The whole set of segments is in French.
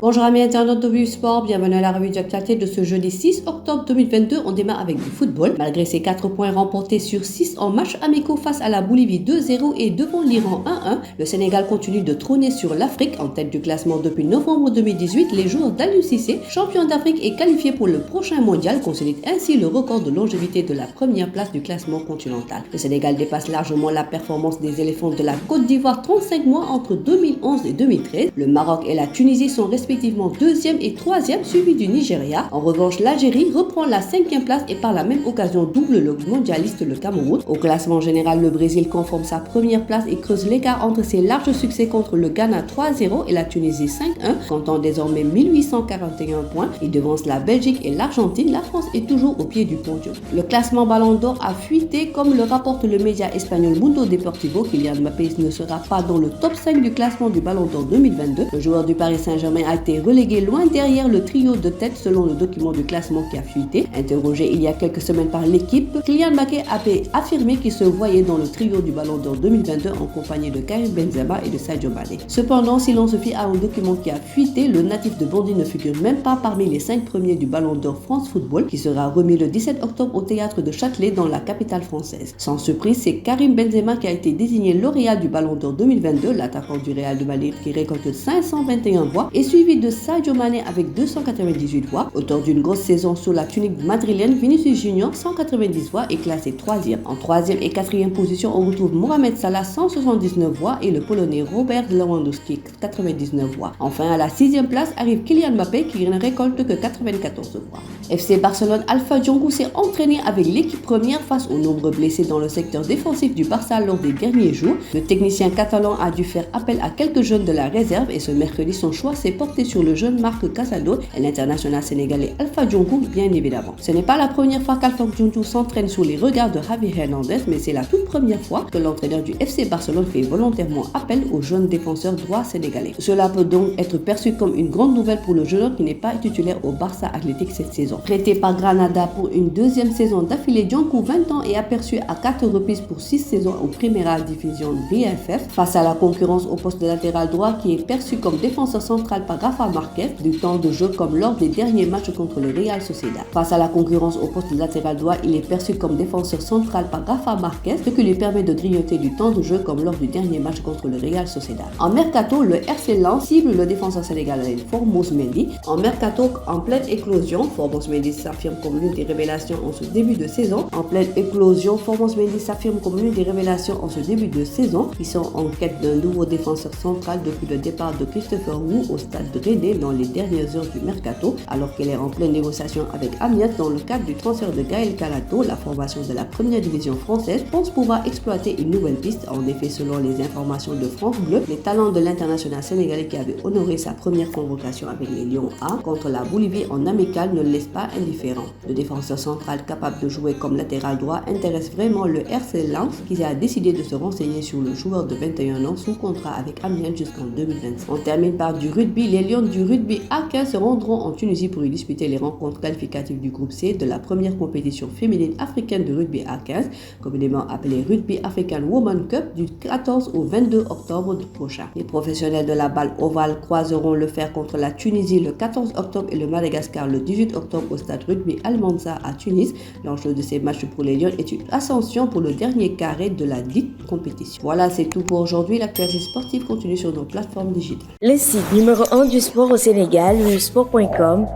Bonjour amis internautes de Vive Sport, bienvenue à la revue d'actualité de ce jeudi 6 octobre 2022. On démarre avec du football. Malgré ses 4 points remportés sur 6 en matchs amicaux face à la Bolivie 2-0 et devant l'Iran 1-1, le Sénégal continue de trôner sur l'Afrique en tête du classement depuis novembre 2018. Les joueurs d'Aliou Cissé, champion d'Afrique et qualifié pour le prochain mondial, consolident ainsi le record de longévité de la première place du classement continental. Le Sénégal dépasse largement la performance des éléphants de la Côte d'Ivoire 35 mois entre 2011 et 2013. Le Maroc et la Tunisie sont respectivement 2e et 3e, suivi du Nigeria. En revanche, l'Algérie reprend la 5e place et par la même occasion double le mondialiste le Cameroun. Au classement général, le Brésil conforme sa première place et creuse l'écart entre ses larges succès contre le Ghana 3-0 et la Tunisie 5-1, comptant désormais 1841 points. Il devance la Belgique et l'Argentine. La France est toujours au pied du podium. Le classement Ballon d'Or a fuité, comme le rapporte le média espagnol Mundo Deportivo. Kylian Mbappé ne sera pas dans le top 5 du classement du Ballon d'Or 2022. Le joueur du Paris Saint-Germain a été relégué loin derrière le trio de tête selon le document du classement qui a fuité. Interrogé il y a quelques semaines par l'équipe, Kylian Mbappé a affirmé qu'il se voyait dans le trio du Ballon d'Or 2022 en compagnie de Karim Benzema et de Sadio Mané. Cependant, si l'on se fie à un document qui a fuité, le natif de Bondy ne figure même pas parmi les 5 premiers du Ballon d'Or France Football qui sera remis le 17 octobre au théâtre de Châtelet dans la capitale française. Sans surprise, c'est Karim Benzema qui a été désigné lauréat du Ballon d'Or 2022, l'attaquant du Real de Madrid qui récolte 521 voix et suivi de Sadio Mané avec 298 voix. Auteur d'une grosse saison sous la tunique madrilène, Vinicius Junior 190 voix est classé 3e. En 3e et 4e position, on retrouve Mohamed Salah 179 voix et le Polonais Robert Lewandowski 99 voix. Enfin, à la 6e place arrive Kylian Mbappé qui ne récolte que 94 voix. FC Barcelone Alpha Djongo s'est entraîné avec l'équipe première face aux nombreux blessés dans le secteur défensif du Barça lors des derniers jours. Le technicien catalan a dû faire appel à quelques jeunes de la réserve et ce mercredi son choix s'est porté sur le jeune Marc Casado et l'international sénégalais Alpha Djongo bien évidemment. Ce n'est pas la première fois qu'Alpha Djongo s'entraîne sous les regards de Javi Hernandez, mais c'est la toute première fois que l'entraîneur du FC Barcelone fait volontairement appel au jeune défenseur droit sénégalais. Cela peut donc être perçu comme une grande nouvelle pour le jeune homme qui n'est pas titulaire au Barça Athletic cette saison. Prêté par Granada pour une deuxième saison d'affilée, Djongo, 20 ans, est aperçu à 4 reprises pour 6 saisons au Primera Division BFF. Face à la concurrence au poste de latéral droit qui est perçu comme défenseur central par Rafa Marquez, du temps de jeu comme lors des derniers matchs contre le Real Sociedad. Face à la concurrence au poste de latéral droit, il est perçu comme défenseur central par Rafa Marquez, ce qui lui permet de grignoter du temps de jeu comme lors du dernier match contre le Real Sociedad. En mercato, le RC Lens cible le défenseur sénégalais Formose Mendy. En mercato, en pleine éclosion, Formose Mendy s'affirme comme l'une des révélations en ce début de saison. En pleine éclosion, Formose Mendy s'affirme comme l'une des révélations en ce début de saison. Ils sont en quête d'un nouveau défenseur central depuis le départ de Christopher Wu au stade Rennais dans les dernières heures du mercato, alors qu'elle est en pleine négociation avec Amiens dans le cadre du transfert de Gaël Calato. La formation de la première division française pense pouvoir exploiter une nouvelle piste. En effet, selon les informations de France Bleu, les talents de l'international sénégalais qui avait honoré sa première convocation avec les Lions A contre la Bolivie en amical ne le laisse pas indifférent. Le défenseur central capable de jouer comme latéral droit intéresse vraiment le RC Lens qui a décidé de se renseigner sur le joueur de 21 ans sous contrat avec Amiens jusqu'en 2025. On termine par du rugby. Les Lions du rugby A15 se rendront en Tunisie pour y disputer les rencontres qualificatives du groupe C de la première compétition féminine africaine de rugby A15, communément appelée Rugby African Women Cup, du 14 au 22 octobre prochain. Les professionnels de la balle ovale croiseront le fer contre la Tunisie le 14 octobre et le Madagascar le 18 octobre au stade Rugby Al Mansa à Tunis. L'enjeu de ces matchs pour les Lions est une ascension pour le dernier carré de la dite compétition. Voilà, c'est tout pour aujourd'hui. L'actualité sportive continue sur nos plateformes digitales. Le site numéro 1 du sport au Sénégal, vivesport.com,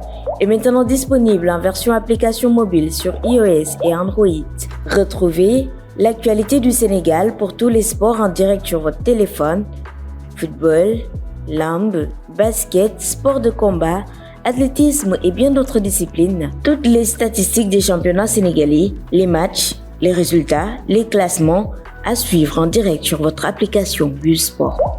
est maintenant disponible en version application mobile sur iOS et Android. Retrouvez l'actualité du Sénégal pour tous les sports en direct sur votre téléphone: football, lambe, basket, sport de combat, athlétisme et bien d'autres disciplines. Toutes les statistiques des championnats sénégalais, les matchs, les résultats, les classements à suivre en direct sur votre application Vive Sport.